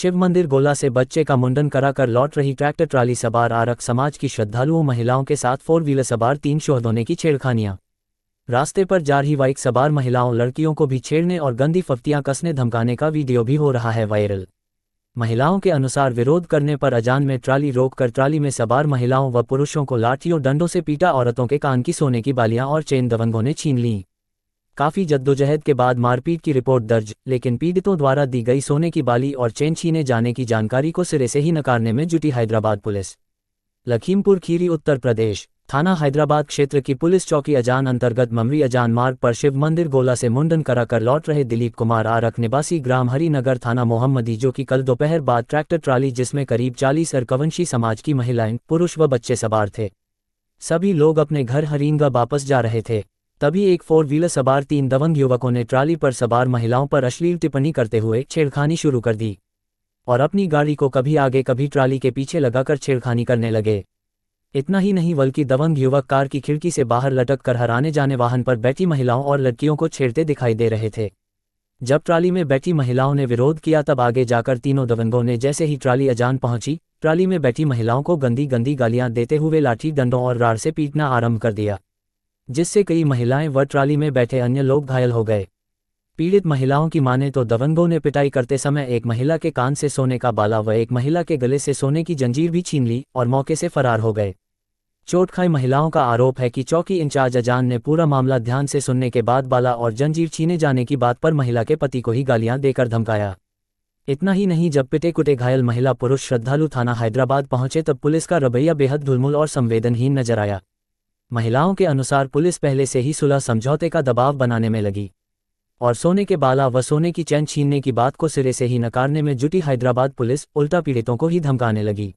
शिव मंदिर गोला से बच्चे का मुंडन कराकर लौट रही ट्रैक्टर ट्राली सवार आरक समाज की श्रद्धालुओं महिलाओं के साथ 4 व्हीलर सवार 3 शोहदों की छेड़खानियां। रास्ते पर जा रही बाइक सवार महिलाओं लड़कियों को भी छेड़ने और गंदी फफ्तियां कसने धमकाने का वीडियो भी हो रहा है वायरल। महिलाओं के अनुसार विरोध करने पर अजान में ट्राली रोककर ट्राली में सवार महिलाओं व पुरुषों को लाठियों डंडों से पीटा। औरतों के कान की सोने की बालियां और चेन दबंगों ने छीन लीं। काफी जद्दोजहद के बाद मारपीट की रिपोर्ट दर्ज, लेकिन पीड़ितों द्वारा दी गई सोने की बाली और चेन छीने जाने की जानकारी को सिरे से ही नकारने में जुटी हैदराबाद पुलिस। लखीमपुर खीरी उत्तर प्रदेश थाना हैदराबाद क्षेत्र की पुलिस चौकी अजान अंतर्गत ममरी अजान मार्ग पर शिव मंदिर गोला से मुंडन कराकर लौट रहे दिलीप कुमार आरक निवासी ग्राम हरिनगर थाना मोहम्मदी, जो कि कल दोपहर बाद ट्रैक्टर ट्राली जिसमें करीब 40 अरकवंशी समाज की महिलाएं, पुरुष व बच्चे सवार थे। सभी लोग अपने घर हरिनगा वापस जा रहे थे। तभी एक 4 व्हीलर सवार 3 दबंग युवकों ने ट्राली पर सवार महिलाओं पर अश्लील टिप्पणी करते हुए छेड़खानी शुरू कर दी और अपनी गाड़ी को कभी आगे कभी ट्राली के पीछे लगाकर छेड़खानी करने लगे। इतना ही नहीं बल्कि दबंग युवक कार की खिड़की से बाहर लटक कर हर आने जाने वाहन पर बैठी महिलाओं और लड़कियों को छेड़ते दिखाई दे रहे थे। जब ट्राली में बैठी महिलाओं ने विरोध किया तब आगे जाकर तीनों दबंगों ने जैसे ही ट्राली अजान पहुंची, ट्राली में बैठी महिलाओं को गंदी गंदी गालियां देते हुए लाठी डंडों और राड़ से पीटना आरंभ कर दिया, जिससे कई महिलाएं व ट्राली में बैठे अन्य लोग घायल हो गए। पीड़ित महिलाओं की माने तो दबंगों ने पिटाई करते समय एक महिला के कान से सोने का बाला व एक महिला के गले से सोने की जंजीर भी छीन ली और मौके से फरार हो गए। चोट खाई महिलाओं का आरोप है कि चौकी इंचार्ज अजान ने पूरा मामला ध्यान से सुनने के बाद बाला और जंजीर छीने जाने की बात पर महिला के पति को ही गालियां देकर धमकाया। इतना ही नहीं, जब पिटे कुटे घायल महिला पुरुष श्रद्धालु थाना हैदराबाद पहुंचे तब पुलिस का रवैया बेहद ढुलमुल और संवेदनहीन नजर आया। महिलाओं के अनुसार पुलिस पहले से ही सुलह समझौते का दबाव बनाने में लगी और सोने के बाला व सोने की चैन छीनने की बात को सिरे से ही नकारने में जुटी हैदराबाद पुलिस उल्टा पीड़ितों को ही धमकाने लगी।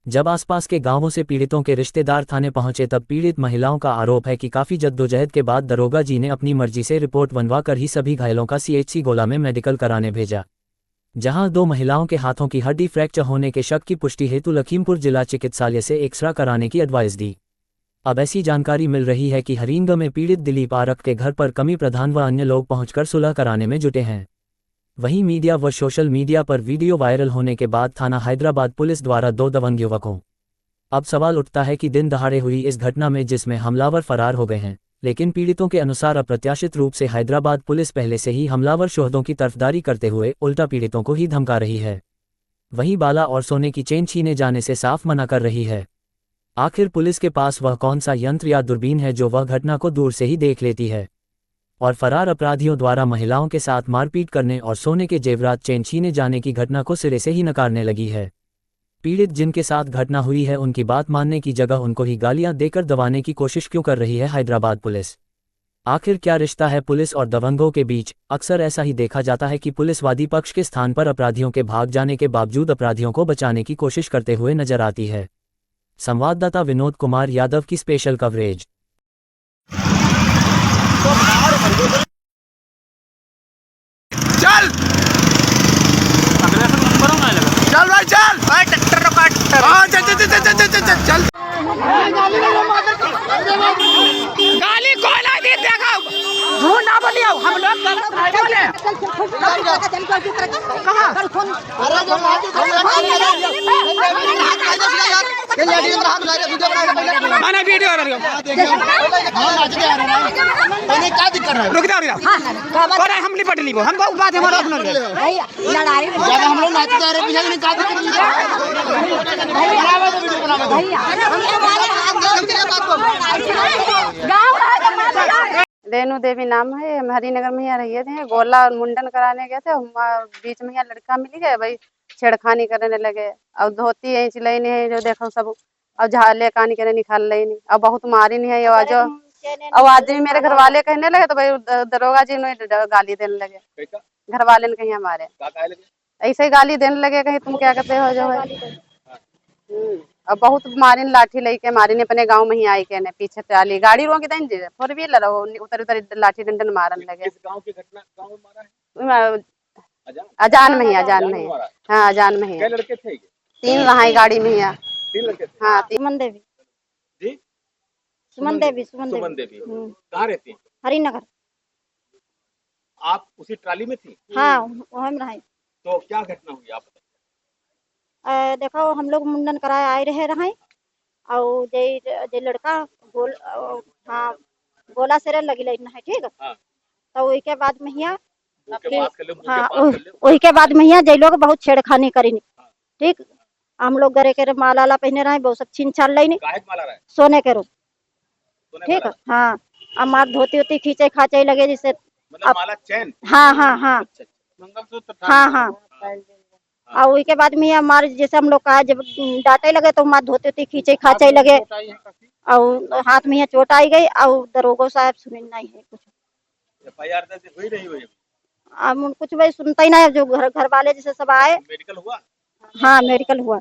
जब आसपास के गांवों से पीड़ितों के रिश्तेदार थाने पहुंचे तब पीड़ित महिलाओं का आरोप है कि काफी जद्दोजहद के बाद दरोगा जी ने अपनी मर्जी से रिपोर्ट बनवा कर ही सभी घायलों का CHC गोला में मेडिकल कराने भेजा, जहां 2 महिलाओं के हाथों की हड्डी फ्रैक्चर होने के शक की पुष्टि हेतु लखीमपुर जिला चिकित्सालय से एक्सरा कराने की एडवाइस दी। अब ऐसी जानकारी मिल रही है कि हरिनगा में पीड़ित दिलीप आरक के घर पर कमी प्रधान व अन्य लोग पहुंचकर सुलह कराने में जुटे हैं। वहीं मीडिया व सोशल मीडिया पर वीडियो वायरल होने के बाद थाना हैदराबाद पुलिस द्वारा 2 दबंग युवकों। अब सवाल उठता है कि दिन दहाड़े हुई इस घटना में जिसमें हमलावर फरार हो गए हैं, लेकिन पीड़ितों के अनुसार अप्रत्याशित रूप से हैदराबाद पुलिस पहले से ही हमलावर शोहदों की तरफदारी करते हुए उल्टा पीड़ितों को ही धमका रही है। वहीं बाला और सोने की चेन छीने जाने से साफ मना कर रही है। आखिर पुलिस के पास वह कौन सा यंत्र या दूरबीन है जो वह घटना को दूर से ही देख लेती है और फरार अपराधियों द्वारा महिलाओं के साथ मारपीट करने और सोने के जेवरात चेन छीने जाने की घटना को सिरे से ही नकारने लगी है। पीड़ित जिनके साथ घटना हुई है उनकी बात मानने की जगह उनको ही गालियां देकर दबाने की कोशिश क्यों कर रही है हैदराबाद पुलिस? आखिर क्या रिश्ता है पुलिस और दबंगों के बीच? अक्सर ऐसा ही देखा जाता है कि पुलिस वादी पक्ष के स्थान पर अपराधियों के भाग जाने के बावजूद अपराधियों को बचाने की कोशिश करते हुए नजर आती है। संवाददाता विनोद कुमार यादव की स्पेशल कवरेज। चल चल भाई चल चल गाली कौन है दी देखो झूठ ना बोलियो हम लोग गलत बोले कहां अरे जो माना वीडियो आ रही हां नाच के आ रहा है मैंने क्या दिक्कत है रुक जा और हम लिपट ली हम बहुत बात हमारा अपना लड़ाई जब हम लोग नाच के आ रहे पीछे नहीं का दिक्कत बनावा तो वीडियो बनावा रेणु देवी नाम है, हम हरिनगर में यहाँ रहिए थे। गोला और मुंडन कराने गए थे, हम बीच में यहाँ लड़का मिल गया, भाई छेड़खानी करने लगे। अब धोती है सिलाई नहीं है जो देखो सब, अब झाले कानी के निकाल रही नहीं, अब बहुत मारी नहीं है आज। अब आज भी मेरे घर वाले कहने लगे तो भाई दरोगा जी ने गाली देने लगे, घर वाले ने कहीं हमारे ऐसे ही गाली देने लगे, कहीं तुम क्या करते हो जो है। अब बहुत मारी लाठी लेके मारी ने अपने गांव में ही आई के ने पीछे ट्राली गाड़ी रोकी दें 4 व्हीलर उतर उतर लाठी डंडन मारन लगे। गांव की घटना गांव में मारा है अजान में ही हाँ अजान में ही। क्या लड़के थे? 3 रहा गाड़ी में ही। 3 लड़के थे। हाँ सुमन देवी जी सुमन देवी कहाँ रहती हैं? हरिनगर। आप उसी ट्राली में थी? हाँ वहाँ में रहे। तो क्या घटना हुई आप बताइए। देखो हम लोग मुंडन कराए आए रहे और जे लड़का हाँ गोला सेरे लगी लेना है ठीक हाँ। तो वही के बाद महिया मुंह के फिर पास कर लो, मुंह के हाँ पास कर लो। वही के बाद महिया जे लोग बहुत छेड़खानी करी ठीक हम लोग गरे के माला वाला पहने रहे बहुत सब छीन छान लेनी काहे के माला रहा है? सोने के रूप सोने ठीक वाला? हाँ अब मार धोती होती खींचे खाचे लगे जैसे मतलब माला चैन? हाँ हाँ हाँ अच्छा, मंगलसूत्र था। हाँ हाँ और वही के बाद में हमारे जैसे हम लोग कहा जब डांटे लगे तो हमारे धोते होती खींचे खाचे लगे और हाथ में यहाँ चोट आई गई और दरोगो साहब सुन नहीं है कुछ FIR दर्ज हुई नहीं हुई? अब कुछ भाई सुनता ही नहीं जो घर वाले जैसे सब आए मेडिकल हुआ? हाँ मेडिकल हुआ।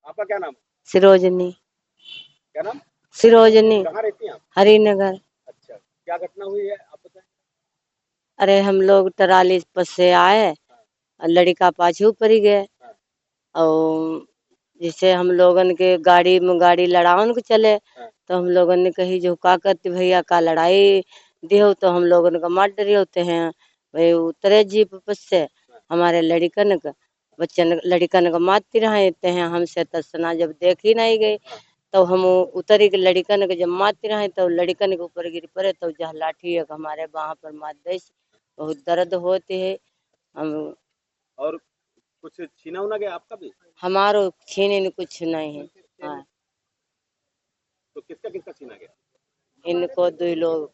आपका क्या नाम है? सिरोजनी। क्या नाम? सिरोजनी। कहाँ रहती हैं आप? हरिनगर। अच्छा, क्या घटना हुई है आप बताएं? अरे हम लोग टराली पर से आए और लड़का पाछू पड़ गए और जिसे हम लोगन के गाड़ी में गाड़ी लड़ाउन को चले तो हम लोगन ने कही जो का करते भैया का लड़ाई दियो तो हम लोगन का मार डरे होते हैं भाई उतरे जीप पर से हमारे लड़कन का बच्चन लड़कन का मारती रहते हैं हमसे तसना जब देख ही नहीं गई तो हम उतरी के लड़कन के जब मारती रहे तो लड़कन के ऊपर गिर पड़े तो जहाँ लाठी एक हमारे वहाँ पर मार दे बहुत दर्द होती है हम और कुछ छीना उना गया आपका भी? हमारो छीने में कुछ नहीं है। हाँ तो किसका किसका छीना गया? इनको दो लोग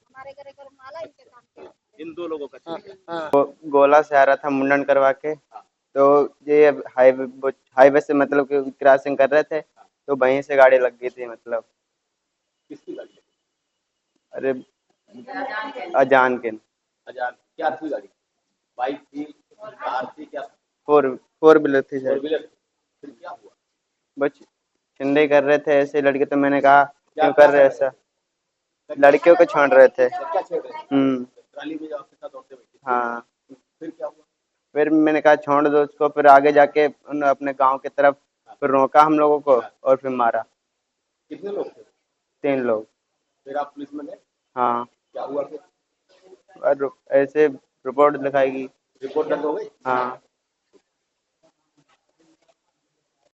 इन दो लोगों का छीना हाँ, गया। हाँ। वो गोला से आ रहा था मुंडन करवा के तो ये हाईवे से मतलब कि क्रॉसिंग कर रहे थे तो वहीं से गाड़ी लग गई थी मतलब। किसकी गाड़ी? अरे अजान के अजान क्या थी गाड़ी? बाइक थी, कार थी, क्या? फोर व्हीलर थी फोर सर। व्हीलर। फिर क्या हुआ? बस छिंडे कर रहे थे ऐसे लड़के तो मैंने कहा क्या क्यों कर रहे ऐसा लड़कियों को छोड़ रहे थे। क्या छेड़ रहे थे? ट्राली में आपके साथ दौड़ते बैठे? हाँ फिर क्या हुआ? फिर मैंने कहा छोड़ दो उसको फिर आगे जाके उन्होंने अपने गांव की तरफ फिर रोका हम लोगों को और फिर मारा। कितने लोग थे? 3 लोग। फिर आप पुलिस में गए? हाँ क्या हुआ फिर? और ऐसे रिपोर्ट लिखाएगी। रिपोर्ट दर्ज हो गई? हाँ